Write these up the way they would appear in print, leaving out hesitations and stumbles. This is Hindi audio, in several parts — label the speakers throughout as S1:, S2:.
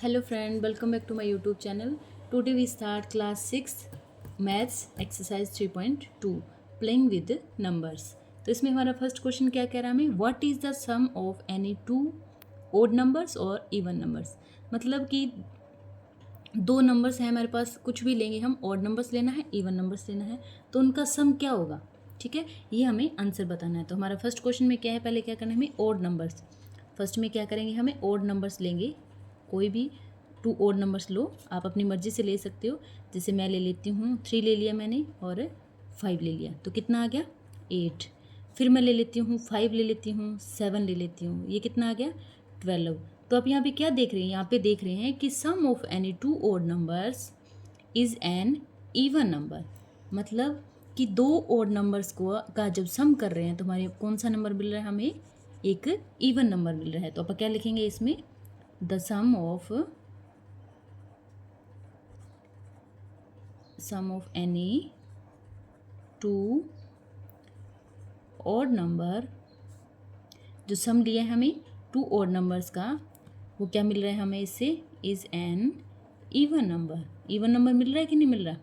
S1: Hello friend, welcome back to my YouTube channel. Today we start class 6 Maths exercise 3.2 playing with numbers. तो इसमें हमारा फर्स्ट क्वेश्चन क्या कह रहा है हमें, what is the sum of any two odd numbers और इवन नंबर्स। मतलब कि दो नंबर्स हैं हमारे पास, कुछ भी लेंगे हम, ओड नंबर्स लेना है, इवन नंबर्स लेना है, तो उनका सम क्या होगा। ठीक है, ये हमें आंसर बताना है। तो हमारा फर्स्ट क्वेश्चन में क्या है, पहले क्या करना है हमें, ओड नंबर्स। फर्स्ट में क्या करेंगे, हमें ओड नंबर्स लेंगे, कोई भी टू ओड नंबर्स लो, आप अपनी मर्ज़ी से ले सकते हो। जैसे मैं ले लेती हूँ 3 ले लिया मैंने और 5 ले लिया, तो कितना आ गया 8। फिर मैं ले लेती हूँ 5 ले लेती हूँ, 7 ले लेती हूँ, ये कितना आ गया 12। तो आप यहाँ पे क्या देख रहे हैं, यहाँ पे देख रहे हैं कि sum of any two odd numbers is an even number. मतलब कि दो ओड नंबर्स को का जब सम कर रहे हैं तो हमारे कौन सा नंबर मिल रहा है, हमें एक इवन नंबर मिल रहा है। तो आप क्या लिखेंगे इसमें, the sum of any two odd number, जो सम लिया है हमें टू ओड नंबर्स का, वो क्या मिल रहा है हमें इससे, is an even number. Even number मिल रहा है कि नहीं मिल रहा।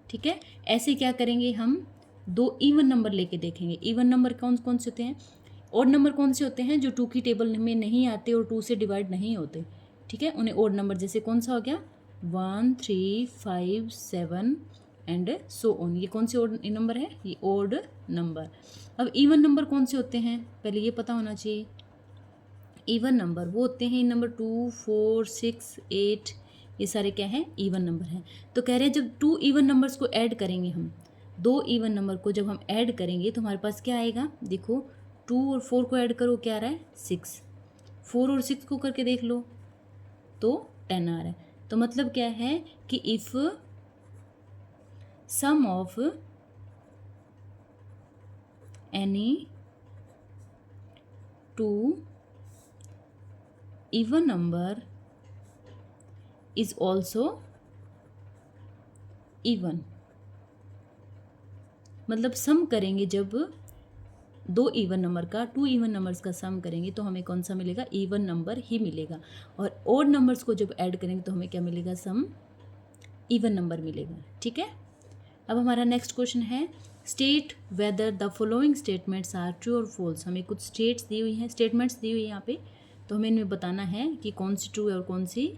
S1: ठीक है, ऐसे क्या करेंगे हम, दो इवन नंबर लेके देखेंगे। इवन नंबर कौन कौन से होते हैं, ओड नंबर कौन से होते हैं, जो 2 की टेबल में नहीं आते और 2 से डिवाइड नहीं होते। ठीक है, उन्हें ओड नंबर, जैसे कौन सा हो गया 1 3 5 7 एंड सो ऑन, ये कौन से ओड नंबर है, ये ओड नंबर। अब इवन नंबर कौन से होते हैं, पहले ये पता होना चाहिए। इवन नंबर वो होते हैं नंबर 2 4 6 8, ये सारे क्या हैं, इवन नंबर हैं। तो कह रहे हैं जब 2 इवन नंबर्स को ऐड करेंगे हम, दो इवन नंबर को जब हम ऐड करेंगे तो हमारे पास क्या आएगा, देखो 2 और 4 को ऐड करो, क्या आ रहा है 6, 4 और 6 को करके देख लो तो 10 आ रहा है। तो मतलब क्या है कि if sum of any two even number is also even, मतलब सम करेंगे जब दो इवन नंबर का, टू इवन नंबर्स का सम करेंगे तो हमें कौन सा मिलेगा, इवन नंबर ही मिलेगा। और ओड नंबर्स को जब ऐड करेंगे तो हमें क्या मिलेगा, सम इवन नंबर मिलेगा। ठीक है, अब हमारा नेक्स्ट क्वेश्चन है, state whether the following statements are true और फॉल्स। हमें कुछ स्टेट्स दी हुई हैं, स्टेटमेंट्स दी हुई है यहाँ पे, तो हमें इनमें बताना है कि कौन सी ट्रू है और कौन सी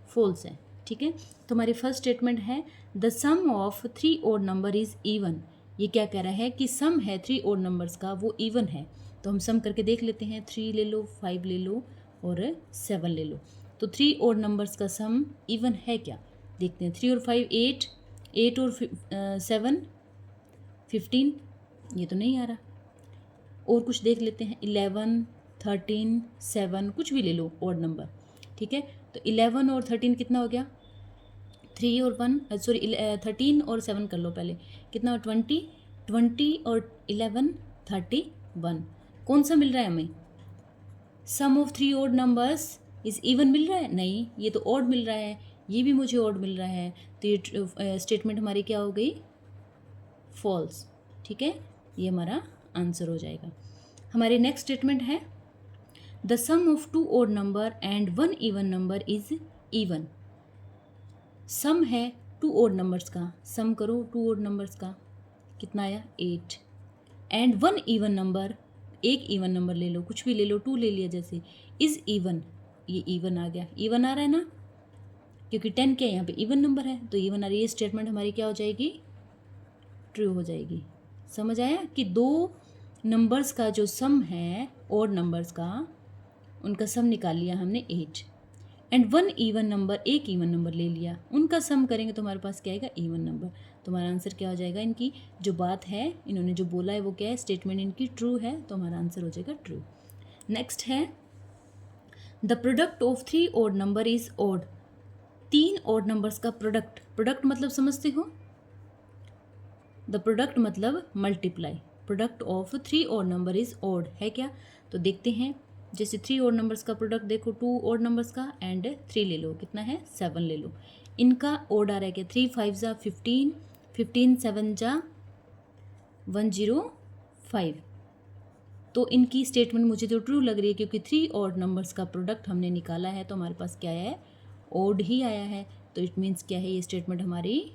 S1: फॉल्स है। ठीक है, तो हमारी फर्स्ट स्टेटमेंट है, the sum of 3 odd number is even. ये क्या कह रहा है कि सम है 3 ओड नंबर्स का, वो इवन है। तो हम सम करके देख लेते हैं, 3 ले लो, 5 ले लो और 7 ले लो। तो 3 ओड नंबर्स का सम इवन है क्या, देखते हैं। 3 और 5 8, 8 और 7 15, ये तो नहीं आ रहा। और कुछ देख लेते हैं, 11 13 7, कुछ भी ले लो ओड नंबर। ठीक है, तो 11 और 13 कितना हो गया, 3 और 1 सॉरी 13 और 7 कर लो पहले, कितना 20, 20 और 11 31। कौन सा मिल रहा है हमें, sum of 3 odd numbers is even मिल रहा है, नहीं ये तो ओड मिल रहा है, ये भी मुझे ओड मिल रहा है। तो ये स्टेटमेंट हमारी क्या हो गई, फॉल्स। ठीक है, ये हमारा आंसर हो जाएगा। हमारी नेक्स्ट स्टेटमेंट है, the sum of 2 odd number and 1 even number is even. Sum है 2 ओड नंबर्स का, सम करो 2 ओड नंबर्स का, कितना आया 8, एंड 1 इवन नंबर, एक इवन नंबर ले लो, कुछ भी ले लो, 2 ले लिया जैसे, इज इवन, ये इवन आ गया, इवन आ रहा है ना, क्योंकि 10 क्या है यहाँ पे इवन नंबर है, तो इवन आ रही है। स्टेटमेंट हमारी क्या हो जाएगी, ट्रू हो जाएगी। समझ आया कि दो नंबर्स का जो सम है ओड नंबर्स का, उनका सम निकाल लिया हमने 8, एंड 1 इवन नंबर, एक इवन नंबर ले लिया, उनका सम करेंगे तो हमारे पास क्या आएगा, इवन नंबर। तो हमारा आंसर क्या हो जाएगा, इनकी जो बात है, इन्होंने जो बोला है वो क्या है, स्टेटमेंट इनकी ट्रू है, तो हमारा आंसर हो जाएगा ट्रू। नेक्स्ट है, the product of 3 odd number is odd. 3 odd numbers का प्रोडक्ट, प्रोडक्ट मतलब समझते हो, द प्रोडक्ट मतलब multiply, product of 3 odd number is odd है क्या। तो देखते हैं, जैसे 3 ओड नंबर्स का प्रोडक्ट देखो, 2 ओड नंबर्स का एंड 3 ले लो, कितना है 7 ले लो, इनका ओड आ रहा है क्या, 3 5 जा 15, 15 7 जा 105। तो इनकी स्टेटमेंट मुझे तो ट्रू लग रही है, क्योंकि 3 ओड नंबर्स का प्रोडक्ट हमने निकाला है, तो हमारे पास क्या है, ओड ही आया है, तो इट मीन्स क्या है, ये स्टेटमेंट हमारी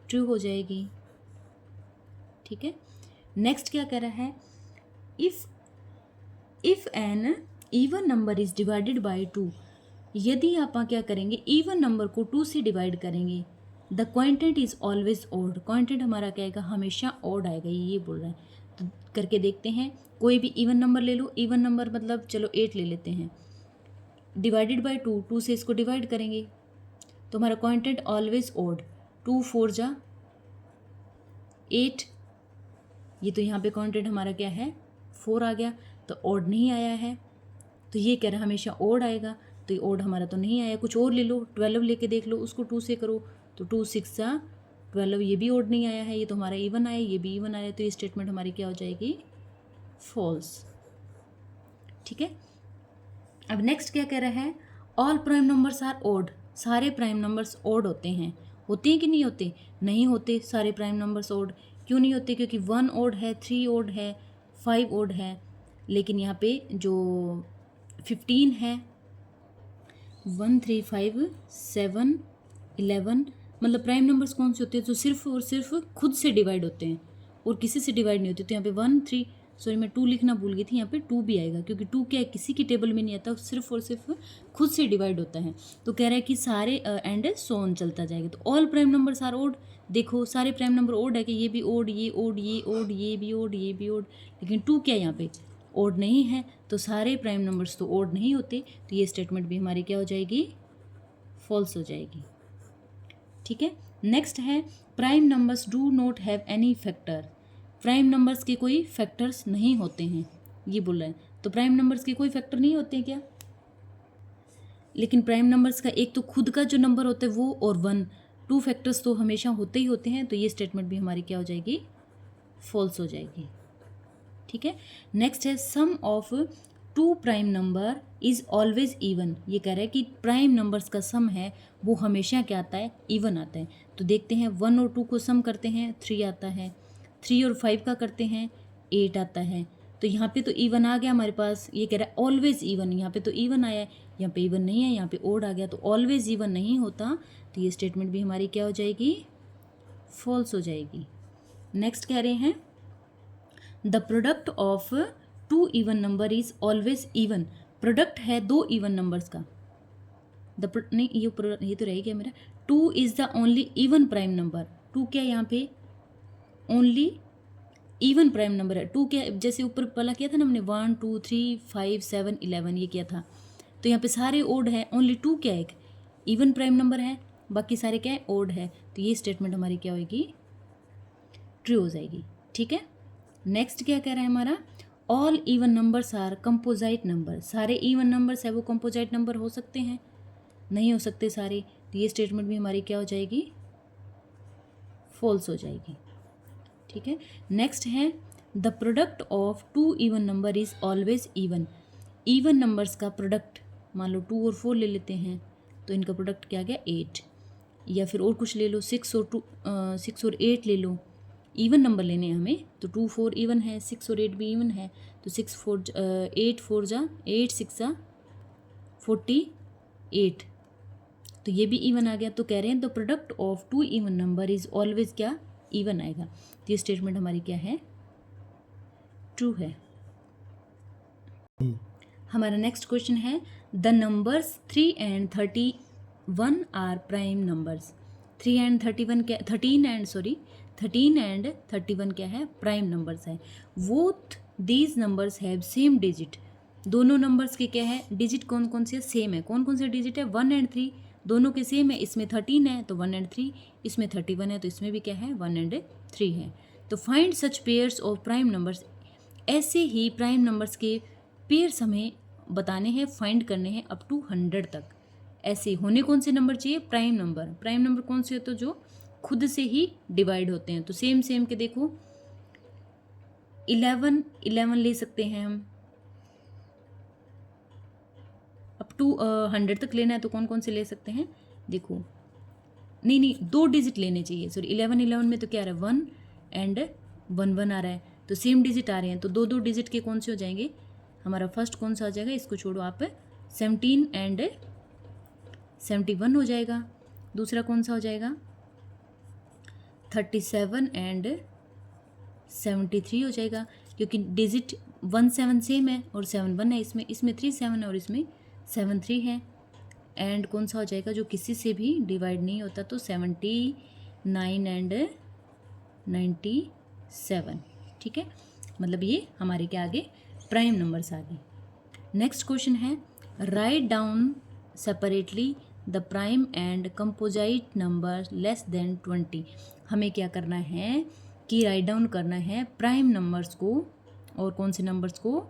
S1: ट्रू हो जाएगी। ठीक है, नेक्स्ट क्या कह रहा है, if an even number is divided by 2, यदि आप क्या करेंगे, इवन नंबर को 2 से डिवाइड करेंगे, the quantity is always odd, quantity हमारा क्या आएगा, हमेशा ओड आएगा, ये बोल रहा है। तो करके देखते हैं, कोई भी इवन नंबर ले लो, इवन नंबर मतलब चलो 8 ले लेते हैं, डिवाइडेड बाय 2, 2 से इसको डिवाइड करेंगे तो हमारा क्वांटिटी ऑलवेज ओड, 2 4 जा 8, ये तो यहाँ पे क्वांटिटी हमारा क्या है 4 आ गया, तो ओड नहीं आया है, तो ये कह रहा है हमेशा ओड आएगा, तो ये ओड हमारा तो नहीं आया। कुछ और ले लो, 12 लेके देख लो, उसको 2 से करो तो 2 6 जा 12, ये भी ओड नहीं आया है, ये तो हमारा इवन आया, ये भी इवन आया, तो ये स्टेटमेंट हमारी क्या हो जाएगी, फॉल्स। ठीक है, अब नेक्स्ट क्या कह रहा है, all prime numbers are odd, सारे प्राइम नंबर्स ओड होते हैं कि नहीं होते, नहीं होते सारे प्राइम नंबर्स ओड। क्यों नहीं होते, क्योंकि 1 ओड है, 3 ओड है, 5 ओड है, लेकिन यहाँ पे जो 15 है, 1 3 5 7 11, मतलब प्राइम नंबर्स कौन से होते हैं, जो सिर्फ और सिर्फ खुद से डिवाइड होते हैं और किसी से डिवाइड नहीं होते। तो यहाँ पे 1 3, सॉरी मैं 2 लिखना भूल गई थी, यहाँ पे 2 भी आएगा, क्योंकि 2 क्या है, किसी की टेबल में नहीं आता, सिर्फ और सिर्फ खुद से डिवाइड होता है। तो कह रहा है कि सारे एंड सो ऑन चलता जाएगा। तो all prime numbers are odd, देखो सारे प्राइम नंबर ओड है कि ये भी ओड, ये ओड, ये ओड, ये भी ओड, ये भी ओड, लेकिन 2 क्या है यहाँ पे ओड नहीं है, तो सारे प्राइम नंबर्स तो ओड नहीं होते, तो ये स्टेटमेंट भी हमारी क्या हो जाएगी, फॉल्स हो जाएगी। ठीक है, नेक्स्ट है, prime numbers do not have any factor, prime numbers के कोई फैक्टर्स नहीं होते हैं, ये बोल रहा है। तो प्राइम नंबर्स के कोई फैक्टर नहीं होते हैं क्या, लेकिन प्राइम नंबर्स का एक तो खुद का जो नंबर होता है वो, और 1 2 फैक्टर्स तो हमेशा होते ही होते हैं, तो ये स्टेटमेंट भी हमारी क्या हो जाएगी, फॉल्स हो जाएगी। ठीक है, नेक्स्ट है, sum of 2 prime number is always even, ये कह रहा है कि प्राइम नंबर्स का सम है वो हमेशा क्या आता है, इवन आता है। तो देखते हैं, 1 और 2 को सम करते हैं, 3 आता है, 3 और 5 का करते हैं, 8 आता है। तो यहाँ पे तो इवन आ गया हमारे पास, ये कह रहा है ऑलवेज इवन, यहाँ पे तो इवन आया है, यहाँ पे इवन नहीं है, यहाँ पे ओड आ गया, तो ऑलवेज इवन नहीं होता, तो ये स्टेटमेंट भी हमारी क्या हो जाएगी, फॉल्स हो जाएगी। नेक्स्ट कह रहे हैं, the product of 2 even number is always even, product है 2 इवन नंबर्स का, नहीं ये तो रह गया मेरा, 2 is the only even prime number, 2 क्या यहाँ पे ओनली इवन प्राइम नंबर है, 2 क्या, जैसे ऊपर पहला किया था ना हमने 1 2 3 5 7 11 ये किया था, तो यहाँ पे सारे ओड है, ओनली 2 क्या एक इवन प्राइम नंबर है, बाकी सारे क्या है ओड है, तो ये स्टेटमेंट हमारी क्या होगी, ट्रू हो जाएगी। ठीक है, नेक्स्ट क्या कह रहा है हमारा, all even numbers are composite number, सारे इवन नंबर्स है वो कंपोजाइट नंबर हो सकते हैं, नहीं हो सकते सारे, तो ये स्टेटमेंट भी हमारी क्या हो जाएगी, फॉल्स हो जाएगी। ठीक है, नेक्स्ट है, the product of 2 even number is always even, even numbers का प्रोडक्ट, मान लो 2 और 4 ले लेते हैं, तो इनका प्रोडक्ट क्या गया 8, या फिर और कुछ ले लो, 6 और 8 ले लो, इवन नंबर लेने हैं हमें, तो 2 4 इवन है, 6 और 8 भी इवन है, तो 8 4 जा 8 6 जा 48, तो ये भी इवन आ गया। तो कह रहे हैं the product of 2 even number is always क्या, इवन आएगा, तो ये स्टेटमेंट हमारी क्या है, ट्रू है। हमारा नेक्स्ट क्वेश्चन है, the numbers 3 and 31 are prime numbers, 3 and 31 क्या, 13 and 31 क्या है, प्राइम नंबर्स है। Both these numbers have same digit, दोनों नंबर्स के क्या है, डिजिट कौन कौन से सेम है, कौन कौन से डिजिट है, 1 and 3 दोनों के सेम है, इसमें 13 है तो 1 and 3, इसमें 31 है तो इसमें भी क्या है 1 and 3 है। तो find such pairs of prime numbers, ऐसे ही प्राइम नंबर्स के पेयर्स हमें बताने हैं, फाइंड करने हैं अप टू 100 तक। ऐसे होने कौन से नंबर चाहिए, प्राइम नंबर कौन से होते हैं, जो खुद से ही डिवाइड होते हैं। तो सेम के देखो 11 ले सकते हैं हम, अप टू 100 तक लेना है तो कौन कौन से ले सकते हैं, देखो नहीं 2 डिजिट लेने चाहिए, सॉरी 11 में तो क्या आ रहा है 1 and 1 आ रहा है, तो सेम डिजिट आ रहे हैं, तो 2 डिजिट के कौन से हो जाएंगे, हमारा फर्स्ट कौन सा आ जाएगा, इसको छोड़ो आप, 17 and 71 हो जाएगा। दूसरा कौन सा हो जाएगा? 37 एंड 73 हो जाएगा, क्योंकि डिजिट 17 सेम है और 71 है इसमें 37 है और इसमें 73 है। एंड कौन सा हो जाएगा जो किसी से भी डिवाइड नहीं होता? तो 79 एंड 97। ठीक है, मतलब ये हमारे क्या आ गए? प्राइम नंबर्स आ गए। नेक्स्ट क्वेश्चन है, write down separately the prime and composite number less than 20। हमें क्या करना है कि राइट डाउन करना है प्राइम नंबर्स को और कौन से नंबर्स को?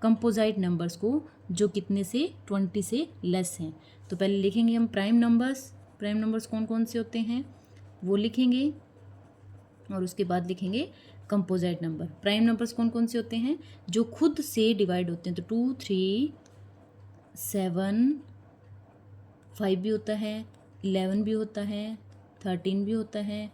S1: कंपोजिट नंबर्स को, जो कितने से? 20 से लेस हैं। तो पहले लिखेंगे हम प्राइम नंबर्स। प्राइम नंबर्स कौन कौन से होते हैं वो लिखेंगे और उसके बाद लिखेंगे कंपोजिट नंबर। प्राइम नंबर्स कौन कौन से होते हैं? जो खुद से डिवाइड होते हैं। तो 2, 3, 7, 5 भी होता है, 11 भी होता है, 13 भी होता है,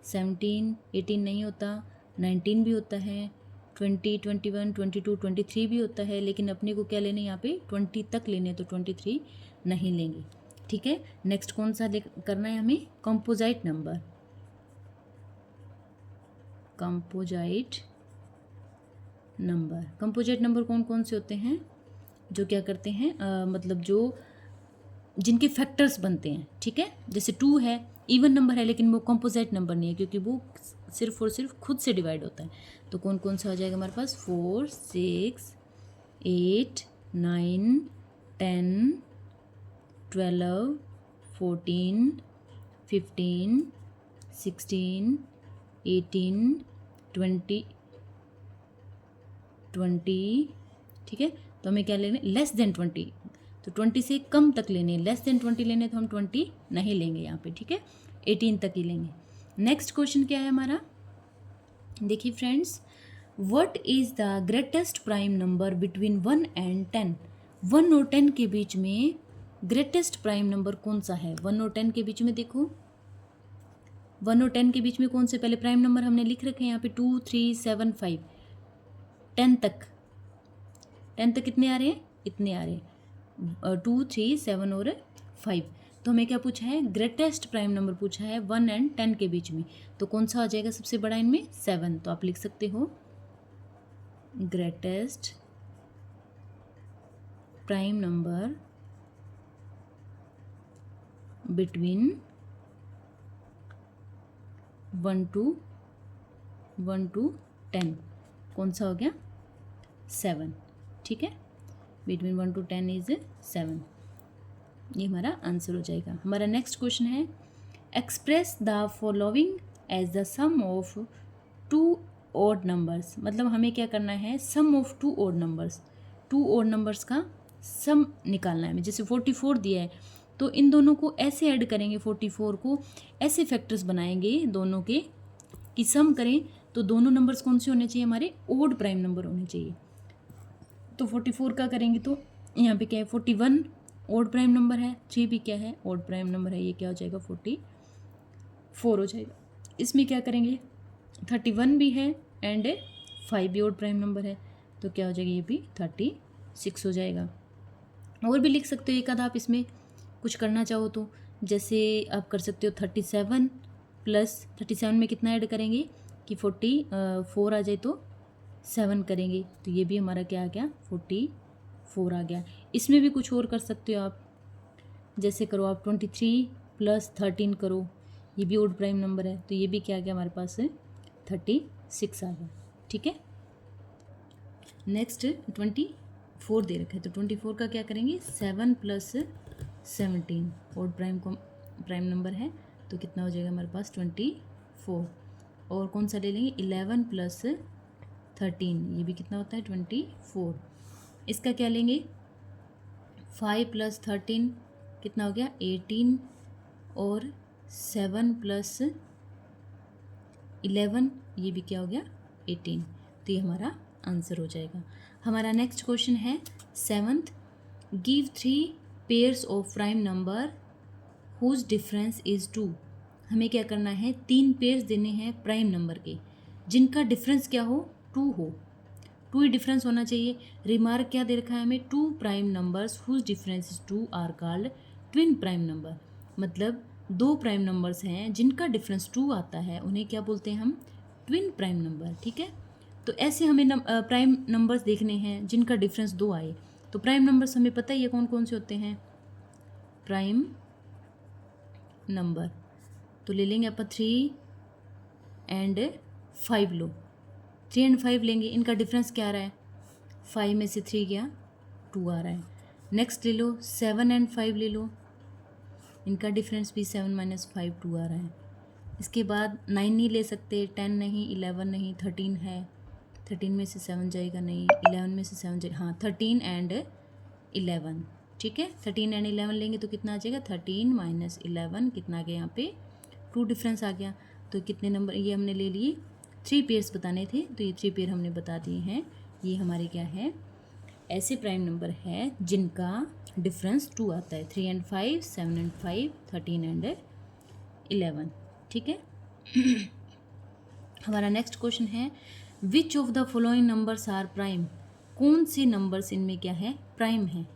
S1: 17, 18 नहीं होता, 19 भी होता है, 20, 21, 22, 23 भी होता है। लेकिन अपने को क्या लेने यहाँ पे? 20 तक लेने, तो 23 नहीं लेंगे। ठीक है, नेक्स्ट कौन सा करना है हमें? Composite number. Composite number, composite number कौन कौन से होते हैं? जो क्या करते हैं मतलब जो जिनके फैक्टर्स बनते हैं। ठीक है, जैसे 2 है, इवन नंबर है लेकिन वो कंपोजिट नंबर नहीं है क्योंकि वो सिर्फ और सिर्फ खुद से डिवाइड होता है। तो कौन कौन सा हो जाएगा हमारे पास? 4, 6, 8, 9, 10, 12, 14, 15, 16, 18, 20, 20। ठीक है, तो हमें क्या लेने? Less than 20। तो 20 से कम तक लेने, लेस देन 20 लेने, तो हम 20 नहीं लेंगे यहाँ पे। ठीक है, 18 तक ही लेंगे। नेक्स्ट क्वेश्चन क्या है हमारा? देखिए friends, what is the greatest prime number between 1 and 10? 1 और 10 के बीच में ग्रेटेस्ट प्राइम नंबर कौन सा है? 1 और 10 के बीच में देखो, 1 और 10 के बीच में कौन से पहले प्राइम नंबर हमने लिख रखे हैं यहाँ पे? 2, 3, 7, 5, 10 तक। 10 तक कितने आ रहे हैं? इतने आ रहे हैं, 2, 3, 7 और 5। तो हमें क्या पूछा है? ग्रेटेस्ट प्राइम नंबर पूछा है 1 एंड 10 के बीच में। तो कौन सा आ जाएगा सबसे बड़ा इनमें? 7। तो आप लिख सकते हो greatest prime number between 1 to 10 कौन सा हो गया? 7। ठीक है, बिटवीन 1 to 10 इज 7। ये हमारा आंसर हो जाएगा। हमारा नेक्स्ट क्वेश्चन है, express the following as the sum of 2 odd numbers. मतलब हमें क्या करना है? Sum of 2 odd numbers, 2 odd numbers का सम निकालना है हमें। जैसे 44 दिया है तो इन दोनों को ऐसे ऐड करेंगे, 44 को ऐसे फैक्टर्स बनाएंगे दोनों के कि सम करें तो दोनों नंबर्स कौन से होने चाहिए? हमारे ओड प्राइम नंबर होने चाहिए। तो 44 का करेंगे तो यहाँ पे क्या है? 41 ओड प्राइम नंबर है, 3 भी क्या है? ओड प्राइम नंबर है। ये क्या हो जाएगा? 44 हो जाएगा। इसमें क्या करेंगे? 31 भी है एंड 5 भी ओड प्राइम नंबर है, तो क्या हो जाएगा? ये भी 36 हो जाएगा। और भी लिख सकते हो एक आधा आप इसमें कुछ करना चाहो तो, जैसे आप कर सकते हो 37 प्लस 37 में कितना ऐड करेंगे कि 44 आ जाए तो 7 करेंगे, तो ये भी हमारा क्या आ गया? 44 आ गया। इसमें भी कुछ और कर सकते हो आप, जैसे करो आप 23 प्लस 13 करो, ये भी ओड प्राइम नंबर है, तो ये भी क्या आ गया हमारे पास? 36 आ गया। ठीक है, नेक्स्ट 24 दे रखा है, तो 24 का क्या करेंगे? 7 प्लस 17 ओड प्राइम नंबर है, तो कितना हो जाएगा हमारे पास? 24। और कौन सा ले लेंगे? 11 प्लस 13, ये भी कितना होता है? 24। इसका क्या लेंगे? 5 प्लस 13 कितना हो गया? 18। और 7 प्लस 11, ये भी क्या हो गया? 18। तो ये हमारा आंसर हो जाएगा। हमारा नेक्स्ट क्वेश्चन है 7th, give 3 pairs of prime number whose difference is 2। हमें क्या करना है? 3 पेयर्स देने हैं प्राइम नंबर के जिनका डिफरेंस क्या हो? 2 हो। 2 ही डिफरेंस होना चाहिए। रिमार्क क्या दे रखा है हमें? 2 prime numbers whose difference is 2 are called twin prime number, मतलब दो प्राइम नंबर्स हैं जिनका डिफरेंस 2 आता है, उन्हें क्या बोलते हैं हम? Twin prime number. ठीक है, तो ऐसे हमें प्राइम नंबर्स देखने हैं जिनका डिफरेंस 2 आए। तो प्राइम नंबर्स हमें पता ही है कौन कौन से होते हैं प्राइम नंबर। तो ले लेंगे अपन 3 एंड 5 लो, 3 एंड 5 लेंगे, इनका डिफरेंस क्या आ रहा है? 5 में से 3 गया 2 आ रहा है। नेक्स्ट ले लो 7 एंड 5 ले लो, इनका डिफरेंस भी 7 माइनस 5 2 आ रहा है। इसके बाद 9 नहीं ले सकते, 10 नहीं, 11 नहीं, 13 है, 13 में से 7 जाएगा नहीं, 11 में से 7 जाएगा, हाँ 13 एंड 11। ठीक है, 13 एंड 11 लेंगे तो कितना आ जाएगा? 13 माइनस 11 कितना आ गया? यहाँ पे 2 डिफरेंस आ गया। तो कितने नंबर ये हमने ले लिए? 3 पेयर्स बताने थे, तो ये 3 पेयर हमने बता दिए हैं। ये हमारे क्या है? ऐसे प्राइम नंबर है जिनका डिफरेंस 2 आता है, 3 एंड 5, 7 एंड 5, 13 एंड 11। ठीक है, हमारा नेक्स्ट क्वेश्चन है which of the following numbers are prime? कौन से नंबर्स इनमें क्या है? प्राइम है।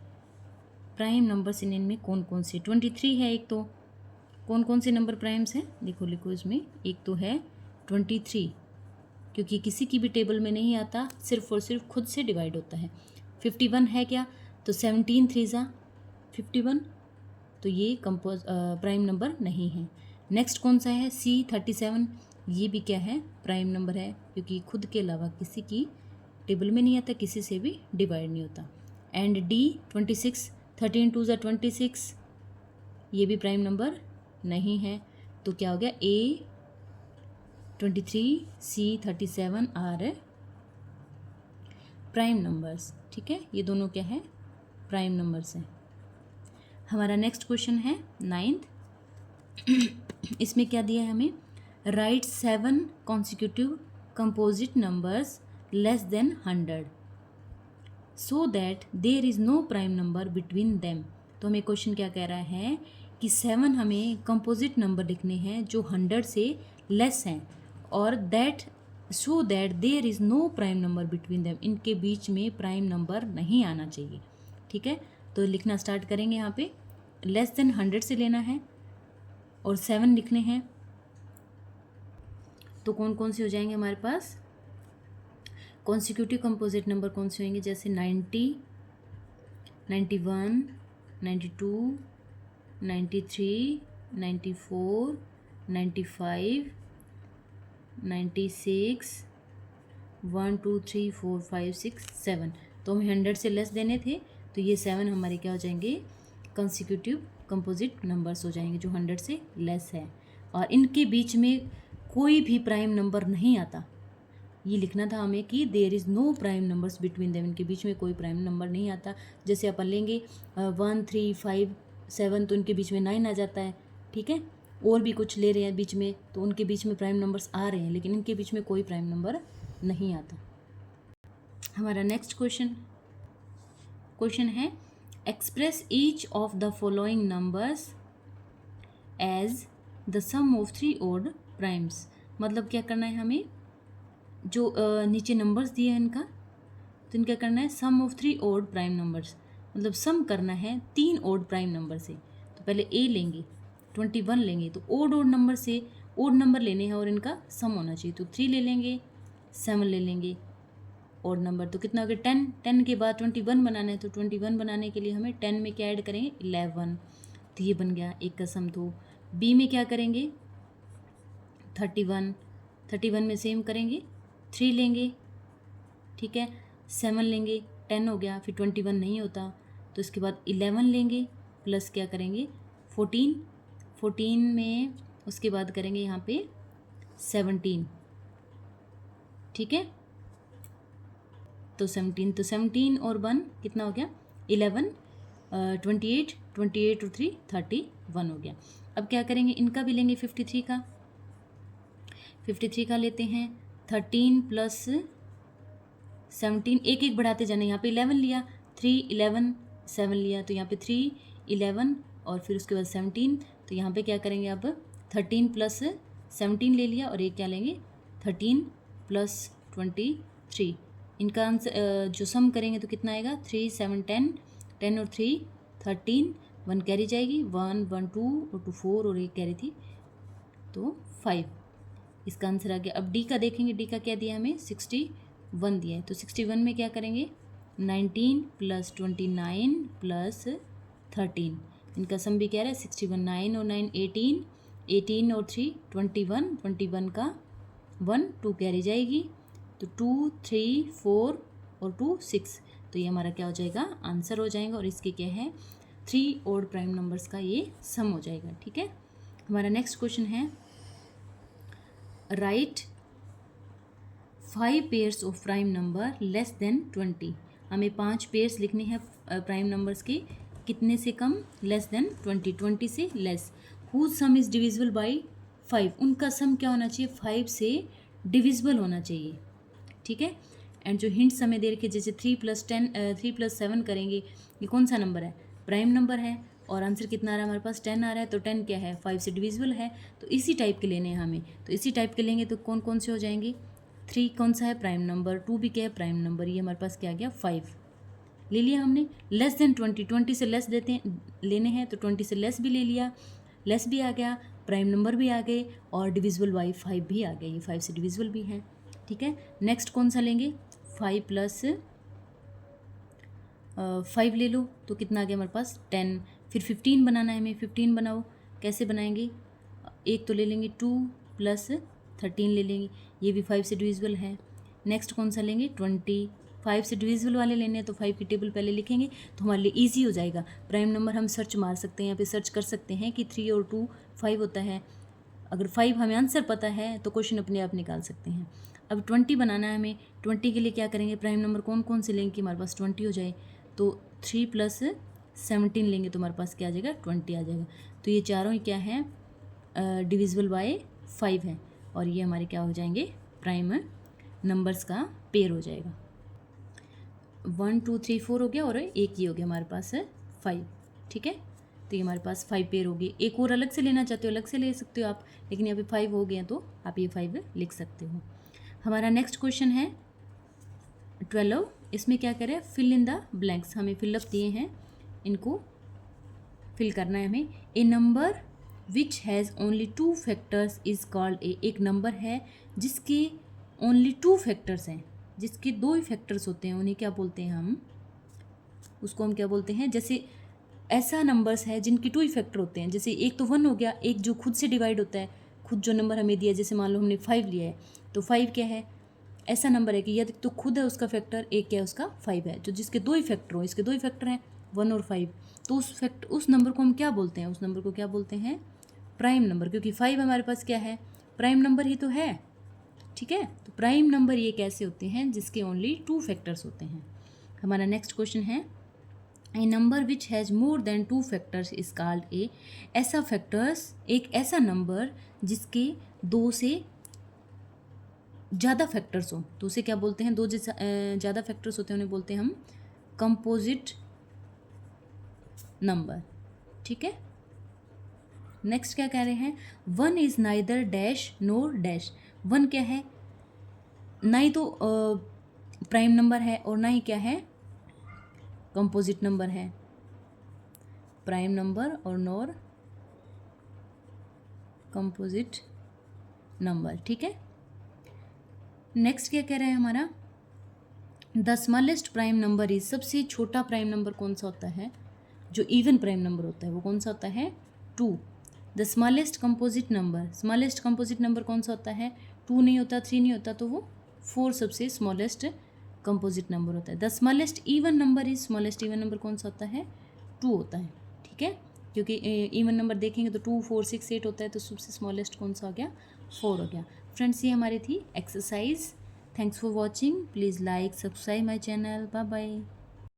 S1: प्राइम नंबर्स इनमें कौन कौन से? 23 है एक तो। कौन कौन से नंबर प्राइम्स हैं? देखो लिखो इसमें, एक तो है 23 क्योंकि किसी की भी टेबल में नहीं आता, सिर्फ और सिर्फ खुद से डिवाइड होता है। 51 है क्या? तो 17 3 ज़ा 51, तो ये प्राइम नंबर नहीं है। नेक्स्ट कौन सा है? C37, ये भी क्या है? प्राइम नंबर है क्योंकि खुद के अलावा किसी की टेबल में नहीं आता, किसी से भी डिवाइड नहीं होता। एंड D 26, 13 2 ज़ा 26, ये भी प्राइम नंबर नहीं है। तो क्या हो गया? A 23, C 37 are prime numbers. ठीक है, ये दोनों क्या है? प्राइम नंबर्स हैं। हमारा नेक्स्ट क्वेश्चन है 9th। इसमें क्या दिया है हमें? Right 7 consecutive composite numbers less than 100 so that there is no prime number between them. तो हमें क्वेश्चन क्या कह रहा है कि 7 हमें कंपोजिट नंबर लिखने हैं जो 100 से लेस हैं, और so that there is no prime number between them, इनके बीच में प्राइम नंबर नहीं आना चाहिए। ठीक है, तो लिखना स्टार्ट करेंगे। यहाँ पे लेस देन 100 से लेना है और 7 लिखने हैं। तो कौन कौन से हो जाएंगे हमारे पास? कॉन्सिक्यूटिव कंपोजिट नंबर कौन से होंगे? जैसे 90, 91, 92, 93, 94, 95, 96, 1 2 3 4 5 6 7। तो हमें 100 से लेस देने थे, तो ये 7 हमारे क्या हो जाएंगे? कंसिक्यूटिव कंपोजिट नंबर्स हो जाएंगे जो 100 से लेस है, और इनके बीच में कोई भी प्राइम नंबर नहीं आता। ये लिखना था हमें कि there is no prime numbers between them, इनके बीच में कोई प्राइम नंबर नहीं आता। जैसे अपन लेंगे 1 3 5 7, तो इनके बीच में 9 आ जाता है। ठीक है, और भी कुछ ले रहे हैं बीच में, तो उनके बीच में प्राइम नंबर्स आ रहे हैं, लेकिन इनके बीच में कोई प्राइम नंबर नहीं आता। हमारा नेक्स्ट क्वेश्चन है express each of the following numbers as the sum of 3 odd primes. मतलब क्या करना है हमें? जो नीचे नंबर्स दिए हैं इनका, तो इनका करना है sum of 3 odd prime numbers, मतलब सम करना है 3 ओड प्राइम नंबर से। तो पहले A लेंगे, 21 लेंगे, तो ओड नंबर से ओड नंबर लेने हैं और इनका सम होना चाहिए। तो 3 ले लेंगे, 7 ले लेंगे, ओड नंबर तो कितना हो गया? 10। 10 के बाद 21 बनाना है, तो 21 बनाने के लिए हमें 10 में क्या ऐड करेंगे? 11। तो ये बन गया एक का सम। तो B में क्या करेंगे? 31, 31 में सेम करेंगे, 3 लेंगे, ठीक है, 7 लेंगे, 10 हो गया, फिर 21 नहीं होता, तो इसके बाद 11 लेंगे, प्लस क्या करेंगे? 14, 14 में उसके बाद करेंगे यहाँ पे 17। ठीक है, तो 17 और 1 कितना हो गया? 11, 28, 28 और 3 31 हो गया। अब क्या करेंगे? इनका भी लेंगे 53 का, 53 का लेते हैं। 13 प्लस 17, एक एक बढ़ाते जाना। यहाँ पे 11 लिया, 3 11 7 लिया, तो यहाँ पे 3 11 और फिर उसके बाद 17। तो यहाँ पे क्या करेंगे? अब 13 प्लस 17 ले लिया, और एक क्या लेंगे? 13 प्लस 23। इनका आंसर जो सम करेंगे तो कितना आएगा? 3 7 10, 10 और 3 13, 1 कैरी जाएगी, 1 1 2 और 2 4 और 1 कैरी थी तो 5। इसका आंसर आ गया। अब डी का देखेंगे, डी का क्या दिया हमें 61 दिया है। तो 61 में क्या करेंगे 19 + 29 + 13, इनका सम भी क्या रहा है 61। 9 और 9 18, 18 और 3 21, 21 का 1 2 कैरी जाएगी तो 2 3 4 और 2 6, तो ये हमारा क्या हो जाएगा आंसर हो जाएगा। और इसके क्या है 3 ओड प्राइम नंबर्स का ये सम हो जाएगा। ठीक है, हमारा नेक्स्ट क्वेश्चन है right 5 pairs of prime number less than 20। हमें 5 पेयर्स लिखने हैं प्राइम नंबर्स के, कितने से कम लेस देन 20, 20 से less, whose sum is divisible by 5, उनका सम क्या होना चाहिए 5 से डिविजिबल होना चाहिए। ठीक है, एंड जो हिंट्स हमें दे रखे जैसे 3 + 7 करेंगे, ये कौन सा नंबर है प्राइम नंबर है और आंसर कितना आ रहा है हमारे पास 10 आ रहा है, तो 10 क्या है 5 से डिविजिबल है। तो इसी टाइप के लेने हैं हमें, तो इसी टाइप के लेंगे तो कौन कौन से हो जाएंगे 3 कौन सा है प्राइम नंबर, 2 भी क्या है प्राइम नंबर, ये हमारे पास क्या आ गया 5 ले लिया हमने। लेस देन 20, 20 से लेस लेने हैं तो 20 से लेस भी ले लिया, लेस भी आ गया, प्राइम नंबर भी आ गए और डिविजिबल बाई 5 भी आ गया, ये 5 से डिविजिबल भी है। ठीक है, नेक्स्ट कौन सा लेंगे 5 + 5 ले लो तो कितना आ गया हमारे पास 10। फिर 15 बनाना है हमें, 15 बनाओ, कैसे बनाएंगे, एक तो ले लेंगे 2 + 13 ले लेंगे, ये भी 5 से डिविजिबल है। नेक्स्ट कौन सा लेंगे 20, 5 से डिविजिबल वाले लेने हैं तो 5 की टेबल पहले लिखेंगे तो हमारे लिए ईजी हो जाएगा। प्राइम नंबर हम सर्च मार सकते हैं, यहाँ पे सर्च कर सकते हैं कि 3 और 2 5 होता है। अगर 5 हमें आंसर पता है तो क्वेश्चन अपने आप निकाल सकते हैं। अब 20 बनाना है हमें, 20 के लिए क्या करेंगे प्राइम नंबर कौन कौन से लेंगे कि हमारे पास 20 हो जाए, तो 3 + 17 लेंगे तो हमारे पास क्या आ जाएगा 20 आ जाएगा। तो ये चारों ही क्या है डिविजिबल बाय 5 है और ये हमारे क्या हो जाएंगे प्राइम नंबर्स का पेयर हो जाएगा। 1 2 3 4 हो गया और एक ही हो गया हमारे पास 5। ठीक है, तो ये हमारे पास 5 पेयर हो गए। एक और अलग से लेना चाहते हो अलग से ले सकते हो आप, लेकिन यहाँ पे 5 हो गए हैं तो आप ये 5 लिख सकते हो। हमारा नेक्स्ट क्वेश्चन है 12, इसमें क्या करें फिल इन द ब्लैंक्स, हमें फिलअप दिए हैं, इनको फिल करना है हमें। A number which has only 2 factors is called a, एक नंबर है जिसके ओनली 2 फैक्टर्स हैं, जिसके 2 ही फैक्टर्स होते हैं, उन्हें क्या बोलते हैं हम, उसको हम क्या बोलते हैं, जैसे ऐसा नंबर्स है जिनके 2 ही फैक्टर होते हैं, जैसे एक तो 1 हो गया, एक जो खुद से डिवाइड होता है, खुद जो नंबर हमें दिया, जैसे मान लो हमने 5 लिया है तो 5 क्या है ऐसा नंबर है कि या तो खुद है उसका फैक्टर, एक क्या है उसका 5 है, जो जिसके 2 ही फैक्टर हो, इसके 2 ही फैक्टर हैं 1 और 5, तो उस नंबर को हम क्या बोलते हैं, उस नंबर को क्या बोलते हैं प्राइम नंबर, क्योंकि 5 हमारे पास क्या है प्राइम नंबर ही तो है। ठीक है, तो प्राइम नंबर ये कैसे होते हैं जिसके ओनली 2 फैक्टर्स होते हैं। हमारा नेक्स्ट क्वेश्चन है a number which has more than 2 factors is called a, ऐसा फैक्टर्स एक ऐसा नंबर जिसके 2 से ज़्यादा फैक्टर्स हो तो उसे क्या बोलते हैं, 2 जैसा ज़्यादा फैक्टर्स होते हैं उन्हें बोलते हैं हम कंपोजिट नंबर। ठीक है, नेक्स्ट क्या कह रहे हैं 1 is neither dash NOR dash, 1 क्या है ना ही तो प्राइम नंबर है और ना ही क्या है कंपोजिट नंबर है, प्राइम नंबर और नोर कंपोजिट नंबर। ठीक है, नेक्स्ट क्या कह रहे हैं हमारा the smallest prime number is, सबसे छोटा प्राइम नंबर कौन सा होता है, जो इवन प्राइम नंबर होता है वो कौन सा होता है 2। The smallest composite number, smallest composite number कौन सा होता है 2 नहीं होता, 3 नहीं होता, तो वो 4 सबसे स्मॉलेस्ट कंपोजिट नंबर होता है। The smallest even number is, smallest even number कौन सा होता है 2 होता है। ठीक है, क्योंकि इवन नंबर देखेंगे तो 2 4 6 8 होता है, तो सबसे स्मॉलेस्ट कौन सा हो गया 4 हो गया। फ्रेंड्स ये हमारी थी exercise. Thanks for watching, please like subscribe my channel, bye bye.